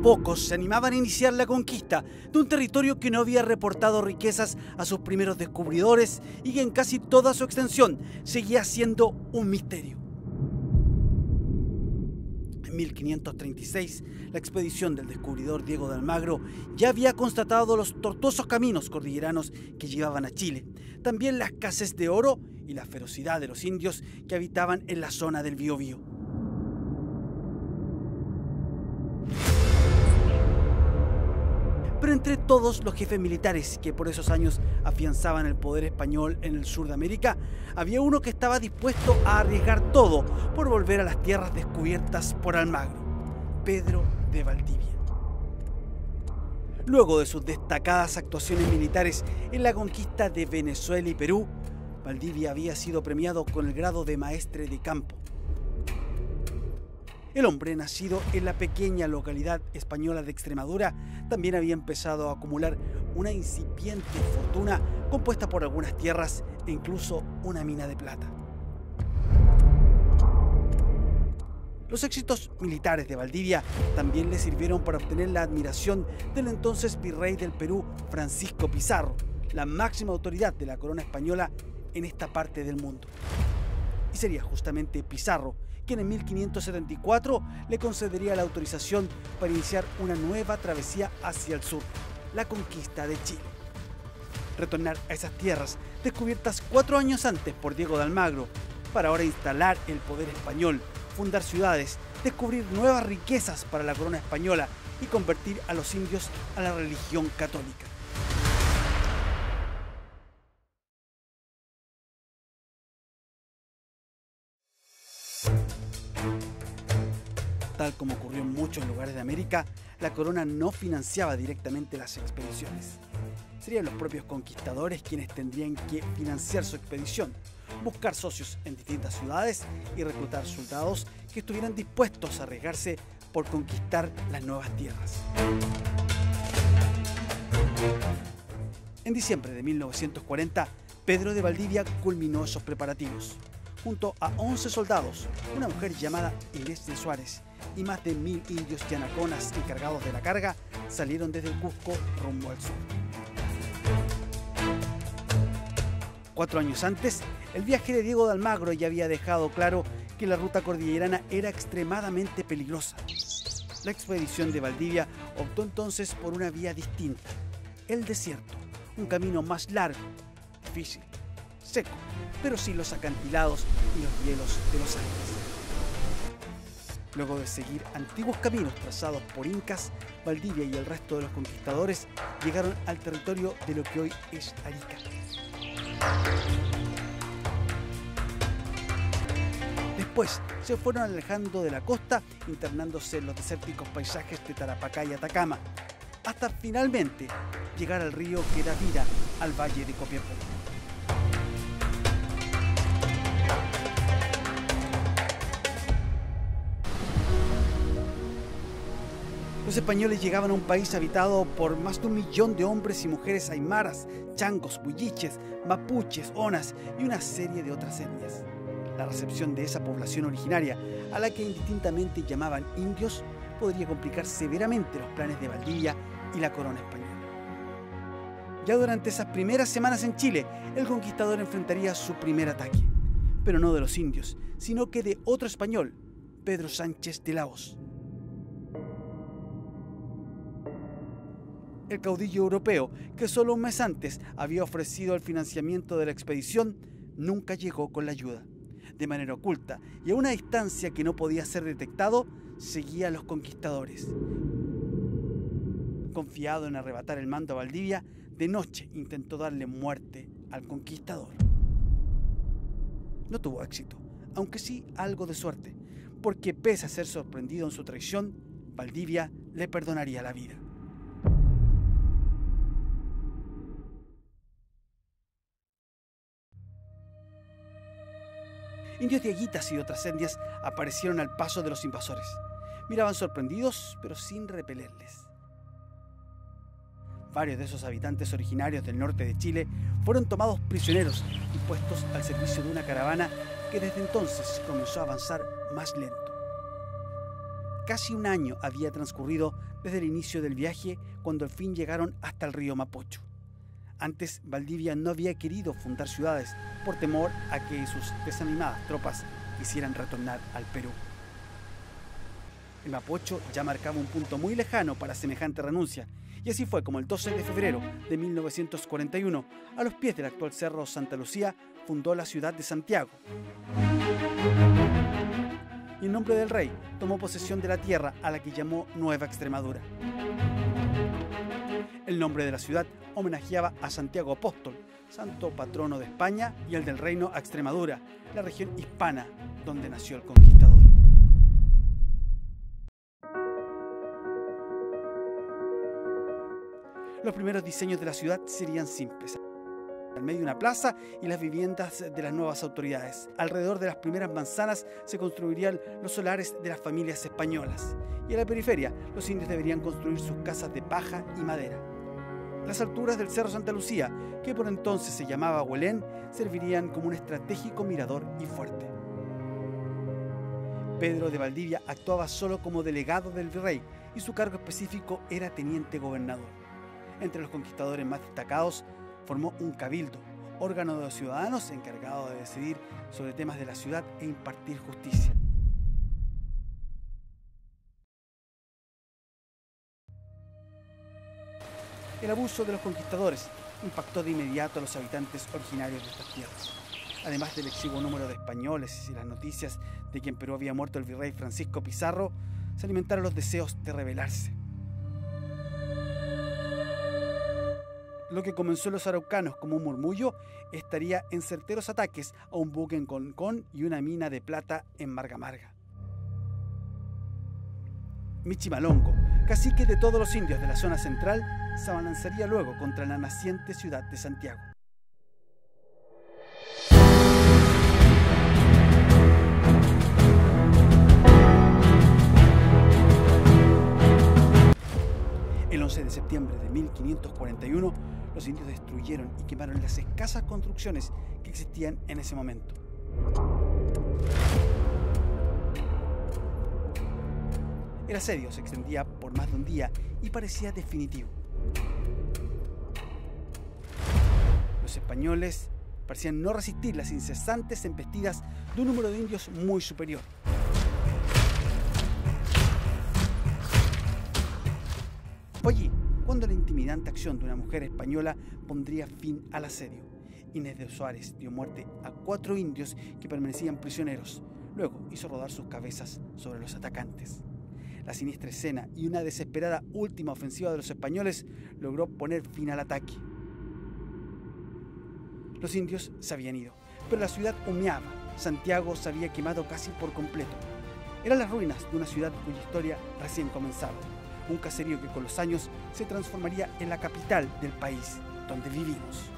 Pocos se animaban a iniciar la conquista de un territorio que no había reportado riquezas a sus primeros descubridores y que en casi toda su extensión seguía siendo un misterio. En 1536, la expedición del descubridor Diego de Almagro ya había constatado los tortuosos caminos cordilleranos que llevaban a Chile, también la escasez de oro y la ferocidad de los indios que habitaban en la zona del Biobío. Pero entre todos los jefes militares que por esos años afianzaban el poder español en el sur de América, había uno que estaba dispuesto a arriesgar todo por volver a las tierras descubiertas por Almagro: Pedro de Valdivia. Luego de sus destacadas actuaciones militares en la conquista de Venezuela y Perú, Valdivia había sido premiado con el grado de maestre de campo. El hombre, nacido en la pequeña localidad española de Extremadura, también había empezado a acumular una incipiente fortuna compuesta por algunas tierras e incluso una mina de plata. Los éxitos militares de Valdivia también le sirvieron para obtener la admiración del entonces virrey del Perú, Francisco Pizarro, la máxima autoridad de la corona española en esta parte del mundo. Y sería justamente Pizarro quien en 1574 le concedería la autorización para iniciar una nueva travesía hacia el sur, la conquista de Chile. Retornar a esas tierras descubiertas 4 años antes por Diego de Almagro, para ahora instalar el poder español, fundar ciudades, descubrir nuevas riquezas para la corona española y convertir a los indios a la religión católica. Tal como ocurrió en muchos lugares de América, la corona no financiaba directamente las expediciones. Serían los propios conquistadores quienes tendrían que financiar su expedición, buscar socios en distintas ciudades y reclutar soldados que estuvieran dispuestos a arriesgarse por conquistar las nuevas tierras. En diciembre de 1940, Pedro de Valdivia culminó esos preparativos. Junto a 11 soldados, una mujer llamada Inés de Suárez y más de 1000 indios yanaconas encargados de la carga, salieron desde el Cusco rumbo al sur. 4 años antes, el viaje de Diego de Almagro ya había dejado claro que la ruta cordillerana era extremadamente peligrosa. La expedición de Valdivia optó entonces por una vía distinta: el desierto, un camino más largo, difícil, seco, pero sin los acantilados y los hielos de los Andes. Luego de seguir antiguos caminos trazados por incas, Valdivia y el resto de los conquistadores llegaron al territorio de lo que hoy es Arica. Después se fueron alejando de la costa, internándose en los desérticos paisajes de Tarapacá y Atacama, hasta finalmente llegar al río que da vida al valle de Copiapó. Los españoles llegaban a un país habitado por más de 1 millón de hombres y mujeres aymaras, changos, huilliches, mapuches, onas y una serie de otras etnias. La recepción de esa población originaria, a la que indistintamente llamaban indios, podría complicar severamente los planes de Valdivia y la corona española. Ya durante esas primeras semanas en Chile, el conquistador enfrentaría su primer ataque, pero no de los indios, sino que de otro español, Pedro Sánchez de la Hoz. El caudillo europeo, que solo un mes antes había ofrecido el financiamiento de la expedición, nunca llegó con la ayuda. De manera oculta y a una distancia que no podía ser detectado, seguía a los conquistadores. Confiado en arrebatar el mando a Valdivia, de noche intentó darle muerte al conquistador. No tuvo éxito, aunque sí algo de suerte, porque pese a ser sorprendido en su traición, Valdivia le perdonaría la vida. Indios dieguitas y otras etnias aparecieron al paso de los invasores. Miraban sorprendidos, pero sin repelerles. Varios de esos habitantes originarios del norte de Chile fueron tomados prisioneros y puestos al servicio de una caravana que desde entonces comenzó a avanzar más lento. casi un año había transcurrido desde el inicio del viaje, cuando al fin llegaron hasta el río Mapocho. Antes, Valdivia no había querido fundar ciudades por temor a que sus desanimadas tropas quisieran retornar al Perú. El Mapocho ya marcaba un punto muy lejano para semejante renuncia, y así fue como el 12 de febrero de 1941, a los pies del actual Cerro Santa Lucía, fundó la ciudad de Santiago. Y en nombre del rey tomó posesión de la tierra a la que llamó Nueva Extremadura. El nombre de la ciudad homenajeaba a Santiago Apóstol, santo patrono de España, y el del reino a Extremadura, la región hispana donde nació el conquistador. Los primeros diseños de la ciudad serían simples. Al medio una plaza y las viviendas de las nuevas autoridades. Alrededor de las primeras manzanas se construirían los solares de las familias españolas. Y en la periferia, los indios deberían construir sus casas de paja y madera. Las alturas del Cerro Santa Lucía, que por entonces se llamaba Huelén, servirían como un estratégico mirador y fuerte. Pedro de Valdivia actuaba solo como delegado del virrey y su cargo específico era teniente gobernador. Entre los conquistadores más destacados, formó un cabildo, órgano de los ciudadanos encargado de decidir sobre temas de la ciudad e impartir justicia. El abuso de los conquistadores impactó de inmediato a los habitantes originarios de estas tierras. Además del exiguo número de españoles y las noticias de que en Perú había muerto el virrey Francisco Pizarro, se alimentaron los deseos de rebelarse. Lo que comenzó en los araucanos como un murmullo estaría en certeros ataques a un buque en Concón y una mina de plata en Marga Marga. Michimalongo, cacique de todos los indios de la zona central, se abalanzaría luego contra la naciente ciudad de Santiago. El 11 de septiembre de 1541, los indios destruyeron y quemaron las escasas construcciones que existían en ese momento. El asedio se extendía por más de un día y parecía definitivo. Los españoles parecían no resistir las incesantes embestidas de un número de indios muy superior. Fue allí cuando la intimidante acción de una mujer española pondría fin al asedio. Inés de Suárez dio muerte a 4 indios que permanecían prisioneros. Luego hizo rodar sus cabezas sobre los atacantes. La siniestra escena y una desesperada última ofensiva de los españoles logró poner fin al ataque. Los indios se habían ido, pero la ciudad humeaba. Santiago se había quemado casi por completo. Eran las ruinas de una ciudad cuya historia recién comenzaba. Un caserío que con los años se transformaría en la capital del país donde vivimos.